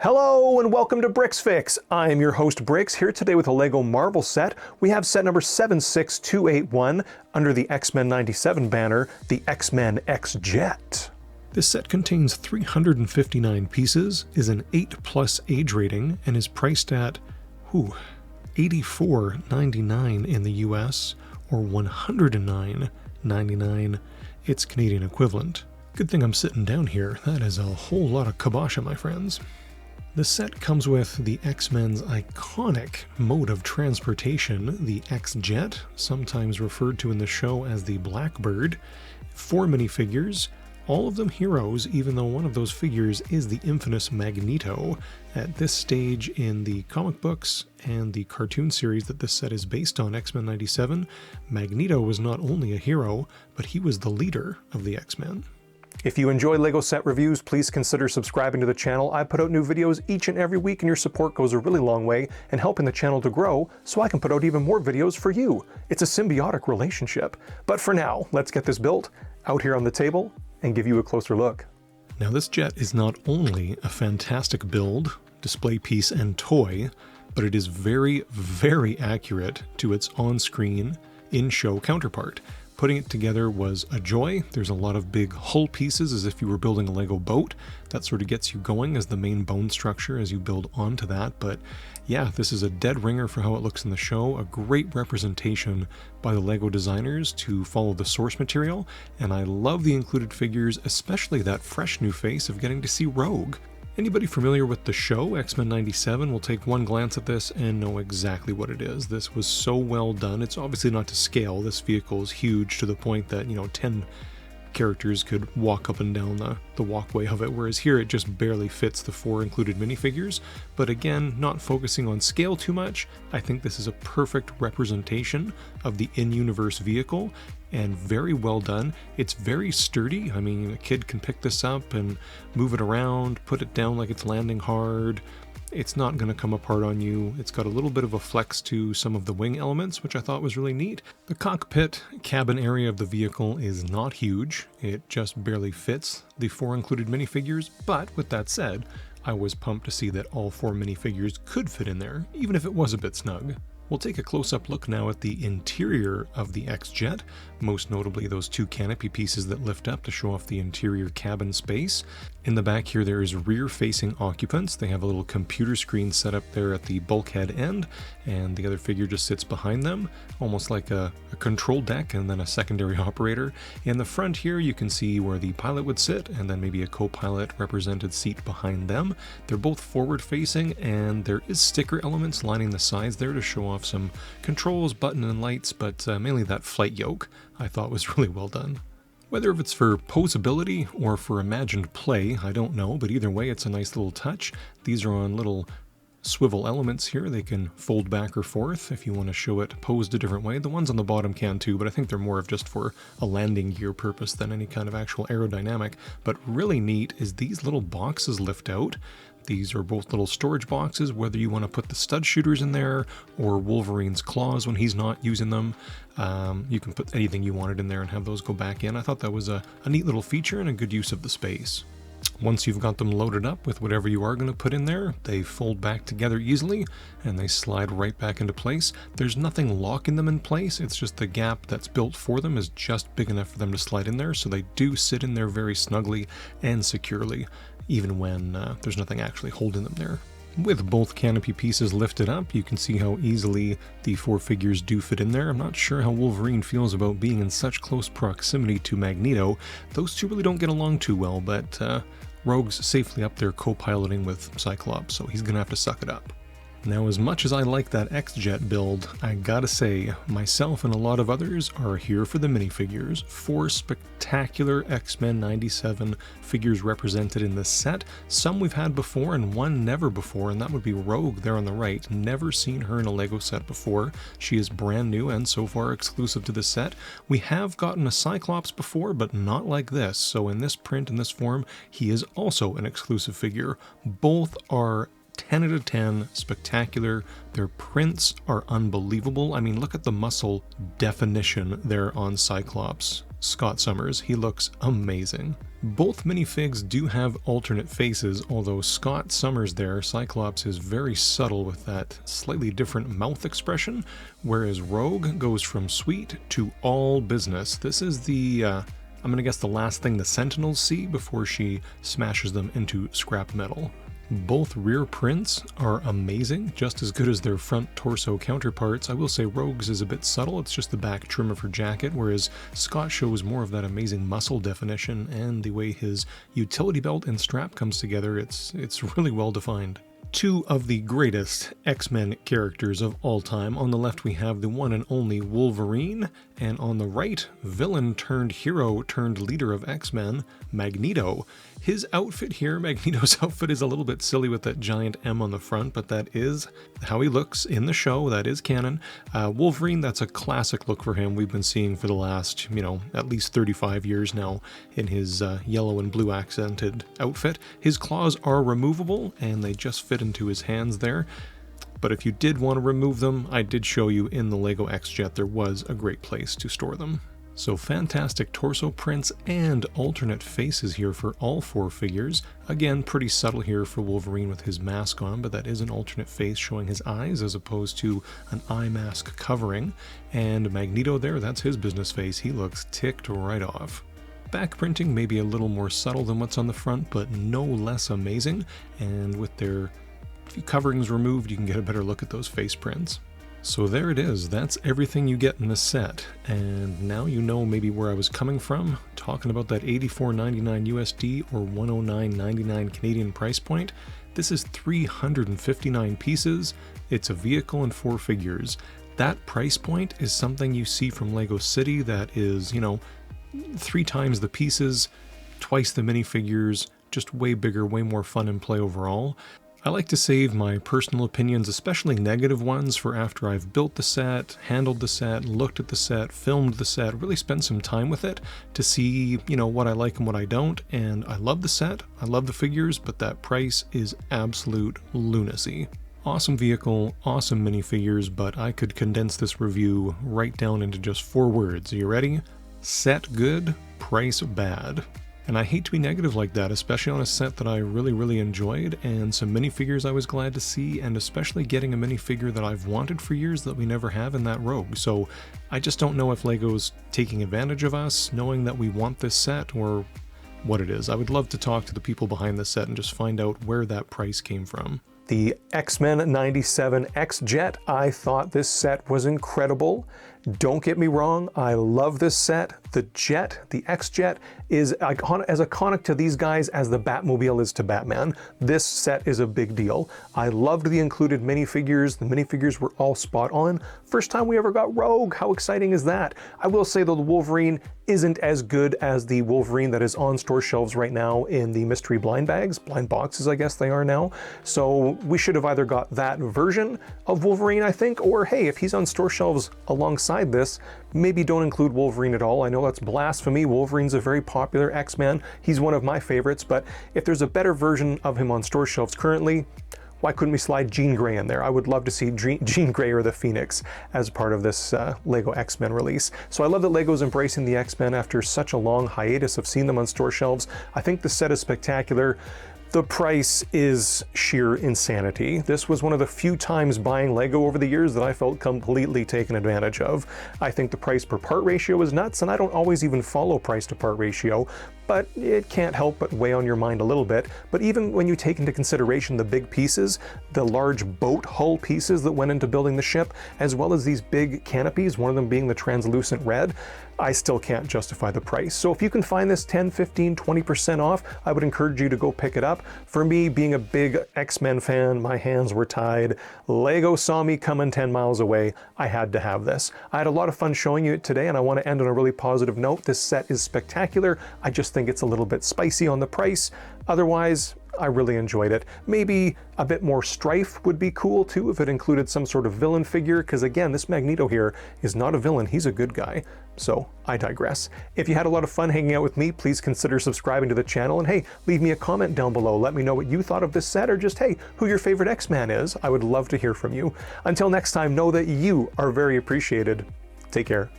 Hello and welcome to BrixFix. I am your host Brix, here today with a LEGO Marvel set. We have set number 76281 under the X-Men 97 banner, the X-Men X-Jet. This set contains 359 pieces, is an 8+ age rating, and is priced at $84.99 in the US or $109.99 its Canadian equivalent. Good thing I'm sitting down here. That is a whole lot of kibosh, my friends. The set comes with the X-Men's iconic mode of transportation, the X-Jet, sometimes referred to in the show as the Blackbird, 4 minifigures, all of them heroes, even though one of those figures is the infamous Magneto. At this stage in the comic books and the cartoon series that this set is based on, X-Men 97, Magneto was not only a hero, but he was the leader of the X-Men. If you enjoy LEGO set reviews, please consider subscribing to the channel. I put out new videos each and every week, and your support goes a really long way in helping the channel to grow so I can put out even more videos for you. It's a symbiotic relationship. But for now, let's get this built out here on the table and give you a closer look. Now this jet is not only a fantastic build, display piece, and toy, but it is very, very accurate to its on-screen, in-show counterpart. Putting it together was a joy. There's a lot of big hull pieces as if you were building a Lego boat. That sort of gets you going as the main bone structure as you build onto that. But yeah, this is a dead ringer for how it looks in the show. A great representation by the Lego designers to follow the source material. And I love the included figures, especially that fresh new face of getting to see Rogue. Anybody familiar with the show, X-Men 97, will take one glance at this and know exactly what it is. This was so well done. It's obviously not to scale. This vehicle is huge to the point that, 10 characters could walk up and down the walkway of it, whereas here it just barely fits the 4 included minifigures. But again, not focusing on scale too much, I think this is a perfect representation of the in-universe vehicle, and very well done. It's very sturdy. I mean, a kid can pick this up and move it around, put it down like it's landing hard. It's not going to come apart on you. It's got a little bit of a flex to some of the wing elements, which I thought was really neat. The cockpit cabin area of the vehicle is not huge. It just barely fits the 4 included minifigures, but with that said, I was pumped to see that all 4 minifigures could fit in there, even if it was a bit snug. We'll take a close-up look now at the interior of the X-Jet, most notably those 2 canopy pieces that lift up to show off the interior cabin space. In the back here there is rear-facing occupants. They have a little computer screen set up there at the bulkhead end, and the other figure just sits behind them, almost like a control deck and then a secondary operator. In the front here you can see where the pilot would sit, and then maybe a co-pilot represented seat behind them. They're both forward-facing, and there is sticker elements lining the sides there to show off some controls, button and lights, but mainly that flight yoke I thought was really well done. Whether if it's for posability or for imagined play, I don't know, but either way it's a nice little touch. These are on little swivel elements here. They can fold back or forth if you want to show it posed a different way. The ones on the bottom can too, but I think they're more of just for a landing gear purpose than any kind of actual aerodynamic. But really neat is these little boxes lift out. These are both little storage boxes, whether you want to put the stud shooters in there or Wolverine's claws when he's not using them. You can put anything you wanted in there and have those go back in. I thought that was a neat little feature and a good use of the space. Once you've got them loaded up with whatever you are going to put in there, they fold back together easily and they slide right back into place. There's nothing locking them in place, it's just the gap that's built for them is just big enough for them to slide in there, so they do sit in there very snugly and securely, even when there's nothing actually holding them there. With both canopy pieces lifted up, you can see how easily the 4 figures do fit in there. I'm not sure how Wolverine feels about being in such close proximity to Magneto. Those two really don't get along too well, but Rogue's safely up there co-piloting with Cyclops, so he's gonna have to suck it up. Now, as much as I like that X-Jet build, I gotta say, myself and a lot of others are here for the minifigures. 4 spectacular X-Men 97 figures represented in this set. Some we've had before and one never before, and that would be Rogue there on the right. Never seen her in a Lego set before. She is brand new and so far exclusive to the set. We have gotten a Cyclops before, but not like this. So in this print, in this form, he is also an exclusive figure. Both are 10 out of 10, spectacular. Their prints are unbelievable. I mean, look at the muscle definition there on Cyclops. Scott Summers. He looks amazing. Both minifigs do have alternate faces, although Scott Summers there, Cyclops, is very subtle with that slightly different mouth expression, whereas Rogue goes from sweet to all business. This is the, I'm gonna guess the last thing the Sentinels see before she smashes them into scrap metal. Both rear prints are amazing, just as good as their front torso counterparts. I will say Rogue's is a bit subtle, it's just the back trim of her jacket, whereas Scott shows more of that amazing muscle definition, and the way his utility belt and strap comes together, it's really well defined. Two of the greatest X-Men characters of all time. On the left we have the one and only Wolverine, and on the right, villain turned hero turned leader of X-Men, Magneto. His outfit here, Magneto's outfit, is a little bit silly with that giant M on the front, but that is how he looks in the show. That is canon. Wolverine, that's a classic look for him. We've been seeing for the last, at least 35 years now in his yellow and blue accented outfit. His claws are removable, and they just fit into his hands there. But if you did want to remove them, I did show you in the LEGO X-Jet there was a great place to store them. So fantastic torso prints and alternate faces here for all four figures. Again, pretty subtle here for Wolverine with his mask on, but that is an alternate face showing his eyes as opposed to an eye mask covering. And Magneto there, that's his business face. He looks ticked right off. Back printing may be a little more subtle than what's on the front, but no less amazing. And with their few coverings removed, you can get a better look at those face prints. So there it is, that's everything you get in the set, and now you know maybe where I was coming from, talking about that $84.99 USD or $109.99 Canadian price point. This is 359 pieces, it's a vehicle and 4 figures. That price point is something you see from LEGO City that is, 3 times the pieces, twice the minifigures, just way bigger, way more fun and play overall. I like to save my personal opinions, especially negative ones, for after I've built the set, handled the set, looked at the set, filmed the set, really spend some time with it to see, what I like and what I don't. And I love the set, I love the figures, but that price is absolute lunacy. Awesome vehicle, awesome minifigures, but I could condense this review right down into just 4 words. Are you ready? Set good, price bad. And I hate to be negative like that, especially on a set that I really, really enjoyed, and some minifigures I was glad to see, and especially getting a minifigure that I've wanted for years that we never have in that Rogue. So I just don't know if LEGO's taking advantage of us, knowing that we want this set, or what it is. I would love to talk to the people behind the set and just find out where that price came from. The X-Men 97 X-Jet, I thought this set was incredible. Don't get me wrong, I love this set. The Jet, the X-Jet, is as iconic to these guys as the Batmobile is to Batman. This set is a big deal. I loved the included minifigures. The minifigures were all spot on. First time we ever got Rogue, how exciting is that? I will say though the Wolverine isn't as good as the Wolverine that is on store shelves right now in the mystery blind boxes I guess they are now. So we should have either got that version of Wolverine, I think, or hey, if he's on store shelves alongside this, maybe don't include Wolverine at all. I know that's blasphemy. Wolverine's a very popular X-Man. He's one of my favorites, but if there's a better version of him on store shelves currently, why couldn't we slide Jean Grey in there? I would love to see Jean Grey or the Phoenix as part of this LEGO X-Men release. So I love that LEGO's embracing the X-Men after such a long hiatus of seeing them on store shelves. I think the set is spectacular. The price is sheer insanity. This was one of the few times buying LEGO over the years that I felt completely taken advantage of. I think the price per part ratio is nuts, and I don't always even follow price to part ratio, but it can't help but weigh on your mind a little bit. But even when you take into consideration the big pieces, the large boat hull pieces that went into building the ship, as well as these big canopies, one of them being the translucent red, I still can't justify the price. So if you can find this 10, 15, 20% off, I would encourage you to go pick it up. For me, being a big X-Men fan, my hands were tied. LEGO saw me coming 10 miles away. I had to have this. I had a lot of fun showing you it today, and I want to end on a really positive note. This set is spectacular. I just think it's a little bit spicy on the price. Otherwise, I really enjoyed it. Maybe a bit more strife would be cool too if it included some sort of villain figure, because again, this Magneto here is not a villain, he's a good guy. So I digress. If you had a lot of fun hanging out with me, please consider subscribing to the channel, and hey, leave me a comment down below. Let me know what you thought of this set, or just hey, who your favorite X-Man is. I would love to hear from you. Until next time, know that you are very appreciated. Take care.